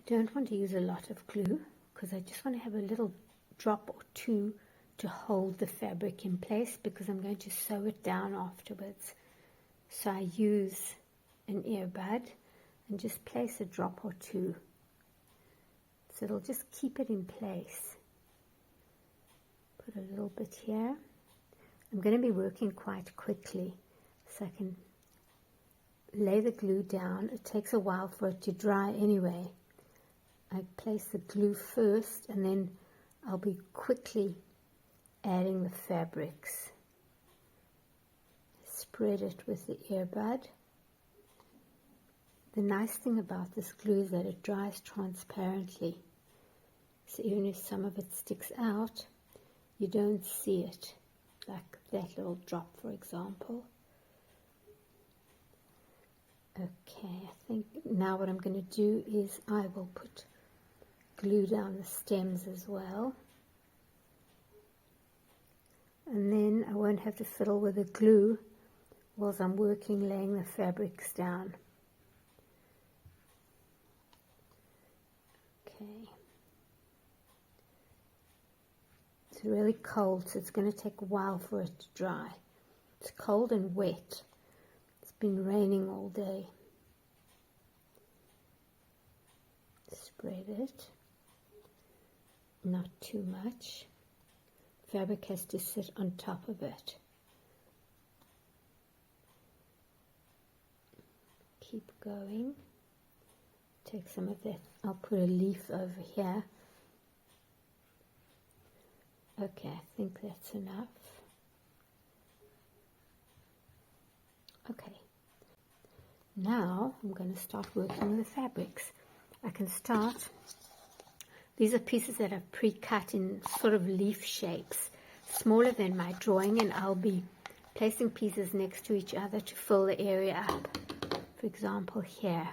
don't want to use a lot of glue because I just want to have a little drop or two to hold the fabric in place because I'm going to sew it down afterwards. So I use an earbud and just place a drop or two. So it'll just keep it in place. Put a little bit here. I'm going to be working quite quickly so I can lay the glue down. It takes a while for it to dry anyway. I place the glue first and then I'll be quickly adding the fabrics. Spread it with the earbud. The nice thing about this glue is that it dries transparently. So even if some of it sticks out, you don't see it, like that little drop, for example. Okay, I think now what I'm going to do is I will put glue down the stems as well. And then I won't have to fiddle with the glue whilst I'm working laying the fabrics down. Okay. It's really cold, so it's going to take a while for it to dry. It's cold and wet. It's been raining all day. Spread it. Not too much. Fabric has to sit on top of it. Keep going. Take some of that. I'll put a leaf over here. Okay, I think that's enough. Okay. Now I'm going to start working with the fabrics. I can start. These are pieces that I've pre-cut in sort of leaf shapes, smaller than my drawing, and I'll be placing pieces next to each other to fill the area up. For example, here.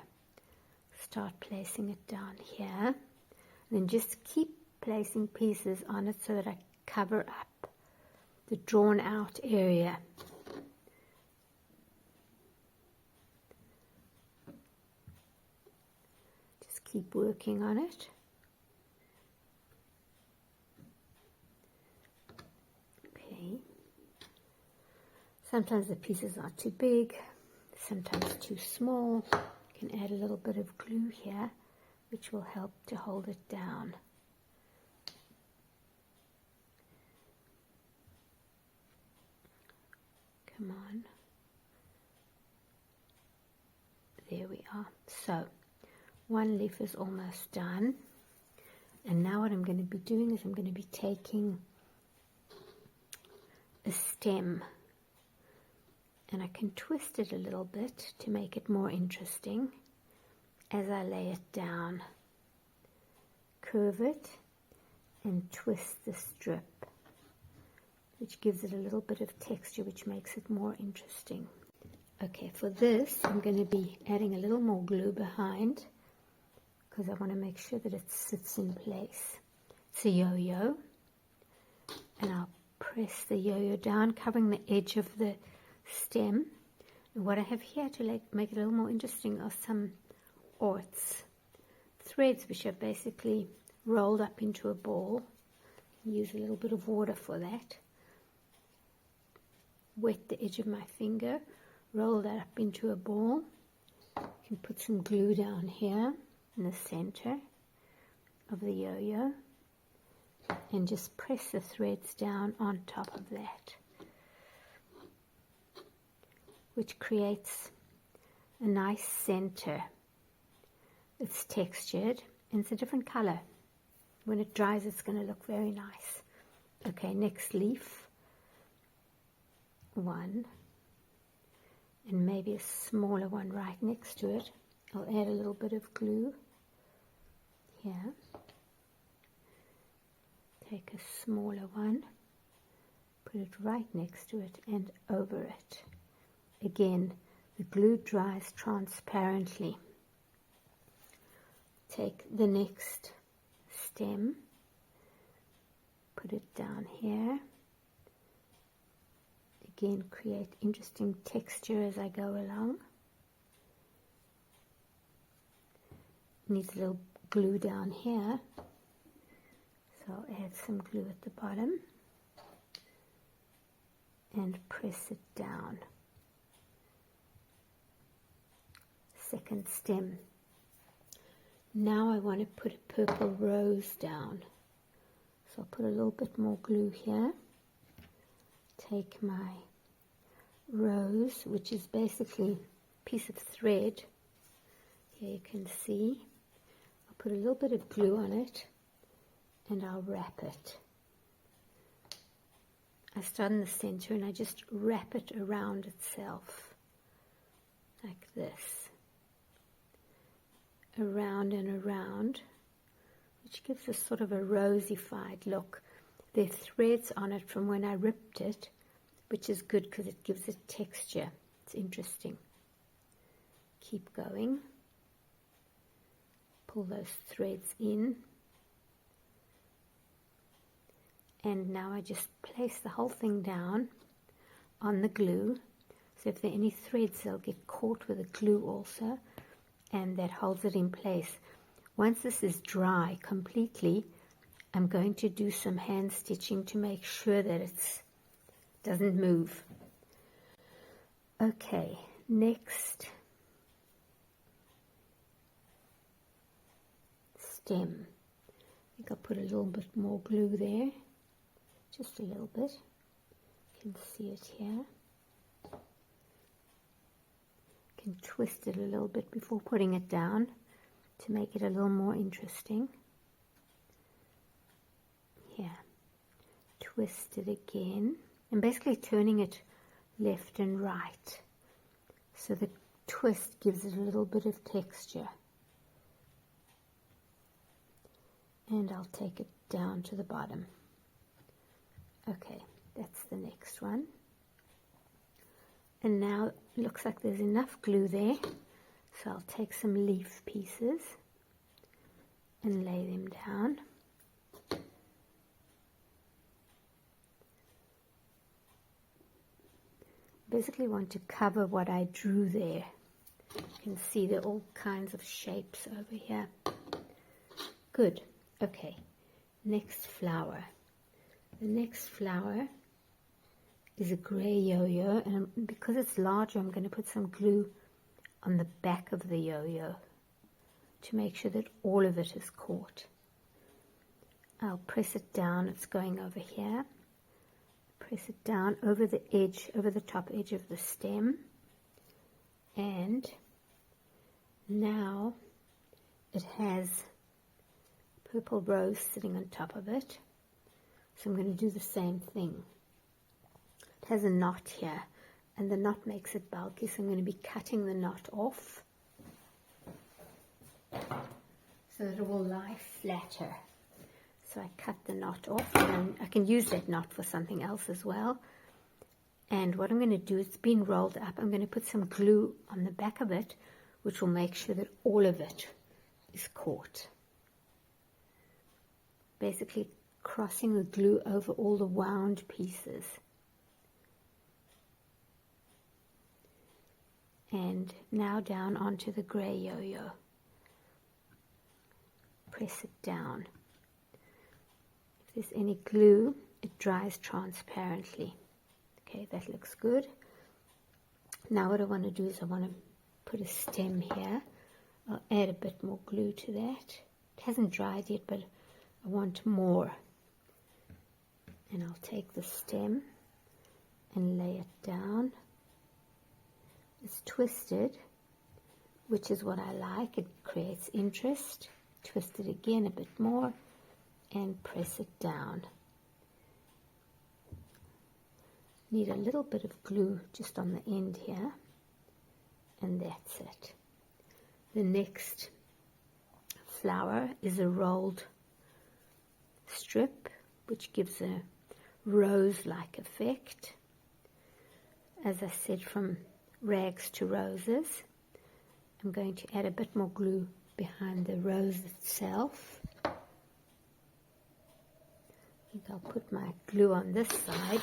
Start placing it down here. And then just keep placing pieces on it so that I cover up the drawn out area. Just keep working on it. Okay. Sometimes the pieces are too big, sometimes too small. You can add a little bit of glue here, which will help to hold it down. Come on. There we are. So, one leaf is almost done. And now what I'm going to be doing is I'm going to be taking a stem. And I can twist it a little bit to make it more interesting as I lay it down. Curve it and twist the strip, which gives it a little bit of texture, which makes it more interesting. Okay, for this I'm going to be adding a little more glue behind because I want to make sure that it sits in place. It's a yo-yo, and I'll press the yo-yo down, covering the edge of the stem. And what I have here to make it a little more interesting are some orts, threads which are basically rolled up into a ball. Use a little bit of water for that. Wet the edge of my finger, roll that up into a ball. You can put some glue down here in the center of the yo-yo and just press the threads down on top of that, which creates a nice center. It's textured and it's a different color. When it dries, it's going to look very nice. Okay, next leaf. One. And maybe a smaller one right next to it. I'll add a little bit of glue here. Take a smaller one. Put it right next to it and over it. Again, the glue dries transparently. Take the next stem, put it down here. Again, create interesting texture as I go along. Needs a little glue down here. So I'll add some glue at the bottom and press it down. Second stem. Now I want to put a purple rose down. So I'll put a little bit more glue here. Take my rose, which is basically a piece of thread. Here you can see. I'll put a little bit of glue on it and I'll wrap it. I start in the center and I just wrap it around itself like this, around and around, which gives us sort of a rosified look. There are threads on it from when I ripped it, which is good because it gives it texture. It's interesting. Keep going. Pull those threads in. And now I just place the whole thing down on the glue. So if there are any threads, they'll get caught with the glue also. And that holds it in place. Once this is dry completely, I'm going to do some hand stitching to make sure that it doesn't move. Okay, next stem. I think I'll put a little bit more glue there, just a little bit. You can see it here. You can twist it a little bit before putting it down to make it a little more interesting. Here, twist it again. I'm basically turning it left and right. So the twist gives it a little bit of texture. And I'll take it down to the bottom. Okay, that's the next one. And now it looks like there's enough glue there. So I'll take some leaf pieces and lay them down. Basically want to cover what I drew there. You can see there are all kinds of shapes over here. Good. Okay. Next flower. The next flower is a grey yo-yo, and because it's larger, I'm going to put some glue on the back of the yo-yo to make sure that all of it is caught. I'll press it down. It's going over here. Press it down over the edge, over the top edge of the stem. And now it has purple rose sitting on top of it. So I'm going to do the same thing. It has a knot here, and the knot makes it bulky, so I'm going to be cutting the knot off so that it will lie flatter. So I cut the knot off, and I can use that knot for something else as well. And what I'm going to do, it's been rolled up, I'm going to put some glue on the back of it, which will make sure that all of it is caught. Basically crossing the glue over all the wound pieces. And now down onto the grey yo-yo. Press it down. If there's any glue, it dries transparently. Okay, that looks good. Now what I want to do is I want to put a stem here. I'll add a bit more glue to that. It hasn't dried yet, but I want more. And I'll take the stem and lay it down. It's twisted, which is what I like. It creates interest. Twist it again a bit more and press it down. Need a little bit of glue just on the end here, and that's it. The next flower is a rolled strip, which gives a rose-like effect. As I said, from rags to roses. I'm going to add a bit more glue behind the rose itself. I think I'll put my glue on this side.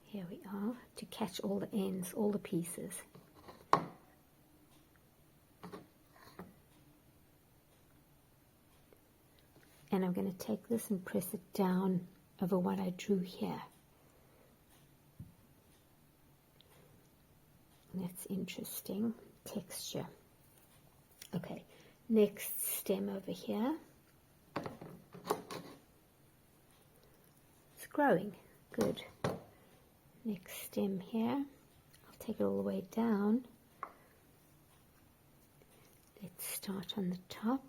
Here we are, to catch all the ends, all the pieces. and I'm going to take this and press it down over what I drew here. That's interesting texture. Okay, next stem over here. It's growing, good. Next stem here. I'll take it all the way down. Let's start on the top.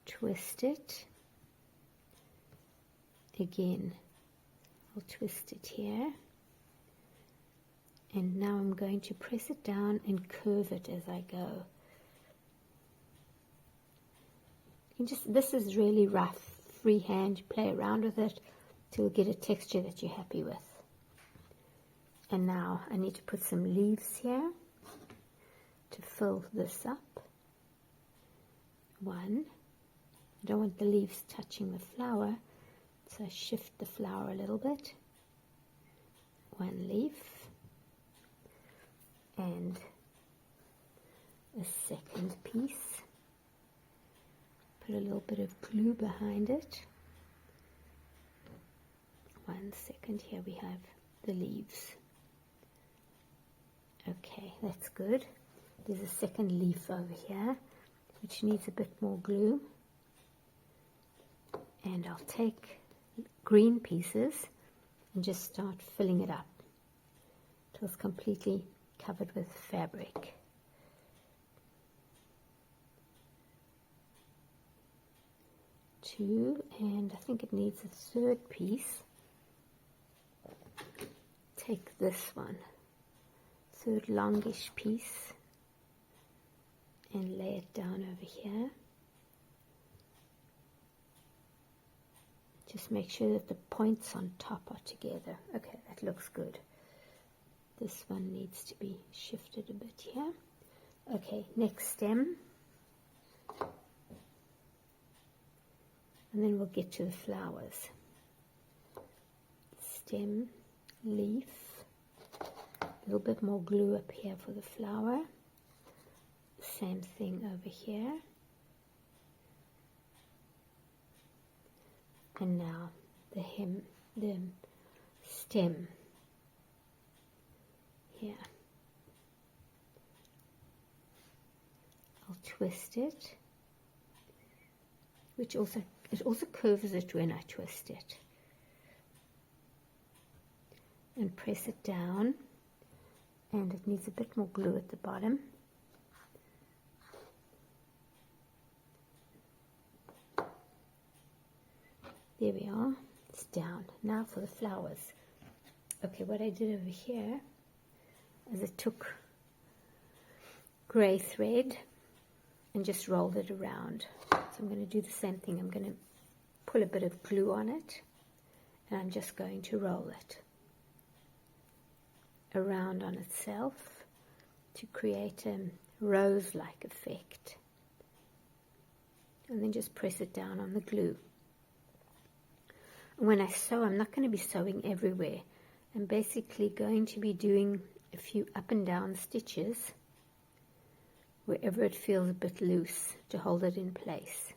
Twist it. Again, I'll twist it here. And now I'm going to press it down and curve it as I go. This is really rough, freehand, play around with it till you get a texture that you're happy with. And now I need to put some leaves here to fill this up. One. I don't want the leaves touching the flower, so I shift the flower a little bit. One leaf. And a second piece. Put a little bit of glue behind it. 1 second, here we have the leaves. Okay, that's good. There's a second leaf over here, which needs a bit more glue. And I'll take green pieces and just start filling it up till it's completely covered with fabric. Two, and I think it needs a third piece. Take this one, third longish piece, and lay it down over here. Just make sure that the points on top are together. Okay, that looks good. This one needs to be shifted a bit here. Okay, next stem. And then we'll get to the flowers. Stem, leaf, a little bit more glue up here for the flower. Same thing over here. And now the stem here. I'll twist it, it also curves it when I twist it. And press it down, and it needs a bit more glue at the bottom. There we are, it's down. Now for the flowers. Okay, what I did over here is I took grey thread and just rolled it around. So I'm going to do the same thing. I'm going to pull a bit of glue on it, and I'm just going to roll it around on itself to create a rose-like effect. And then just press it down on the glue. When I sew, I'm not going to be sewing everywhere. I'm basically going to be doing a few up and down stitches wherever it feels a bit loose to hold it in place.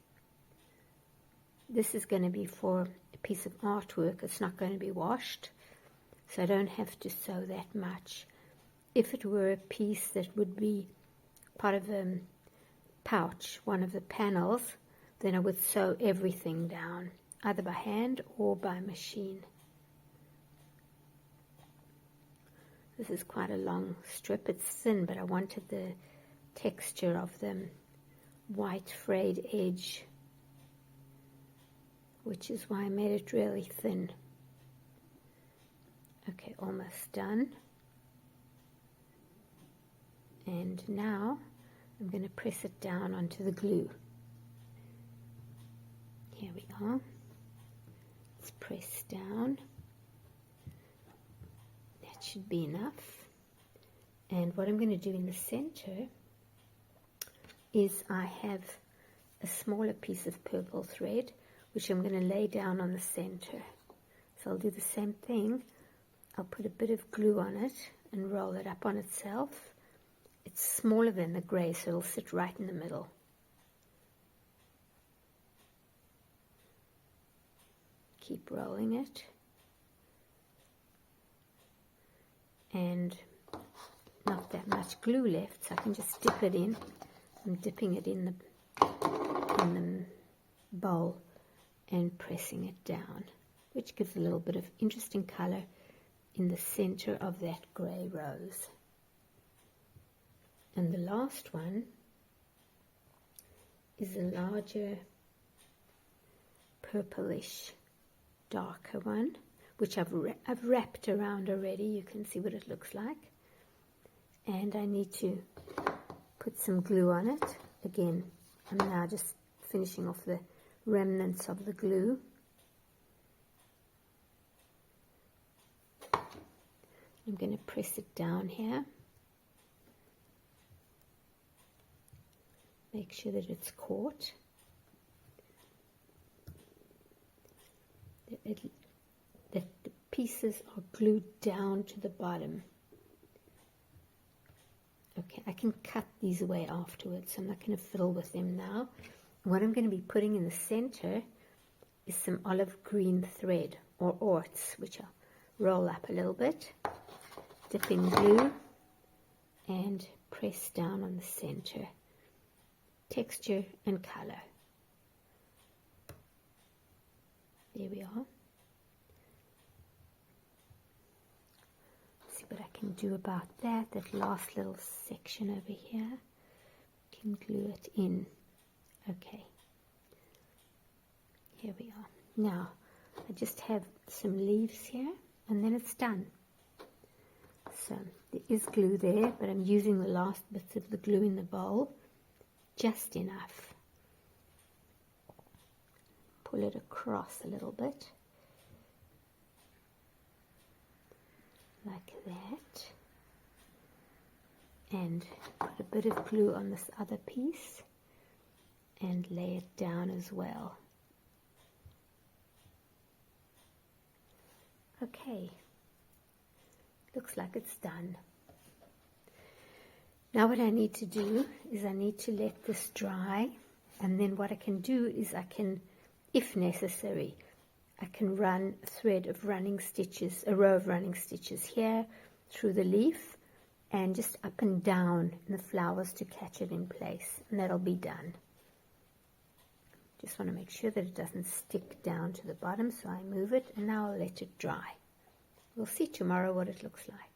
This is going to be for a piece of artwork. It's not going to be washed, so I don't have to sew that much. If it were a piece that would be part of a pouch, one of the panels, then I would sew everything down, either by hand or by machine. This is quite a long strip. It's thin, but I wanted the texture of the white frayed edge, which is why I made it really thin. Okay, almost done. And now I'm going to press it down onto the glue. Here we are. Let's press down. That should be enough. And what I'm going to do in the center is I have a smaller piece of purple thread, which I'm going to lay down on the center. So I'll do the same thing. I'll put a bit of glue on it and roll it up on itself. It's smaller than the grey, so it'll sit right in the middle. keep rolling it. And not that much glue left, so I can just dip it in. I'm dipping it in the bowl and pressing it down, which gives a little bit of interesting color in the center of that gray rose. And the last one is a larger purplish darker one, which I've wrapped around already. You can see what it looks like. And I need to put some glue on it. Again, I'm now just finishing off the remnants of the glue. I'm going to press it down here. Make sure that it's caught. That the pieces are glued down to the bottom. Okay, I can cut these away afterwards. I'm not going to fiddle with them now. What I'm going to be putting in the center is some olive green thread or orts, which I'll roll up a little bit, dip in glue, and press down on the center. Texture and color. There we are. See what I can do about that. That last little section over here. Can glue it in. Okay. Here we are. Now, I just have some leaves here, and then it's done. So, there is glue there, but I'm using the last bits of the glue in the bowl. Just enough. Pull it across a little bit. Like that. And put a bit of glue on this other piece. And lay it down as well. Okay. Looks like it's done. Now what I need to do is I need to let this dry, and then what I can do is I can, if necessary, I can run a thread of running stitches, a row of running stitches here through the leaf and just up and down in the flowers to catch it in place, and that'll be done. Just want to make sure that it doesn't stick down to the bottom, so I move it, and now I'll let it dry. We'll see tomorrow what it looks like.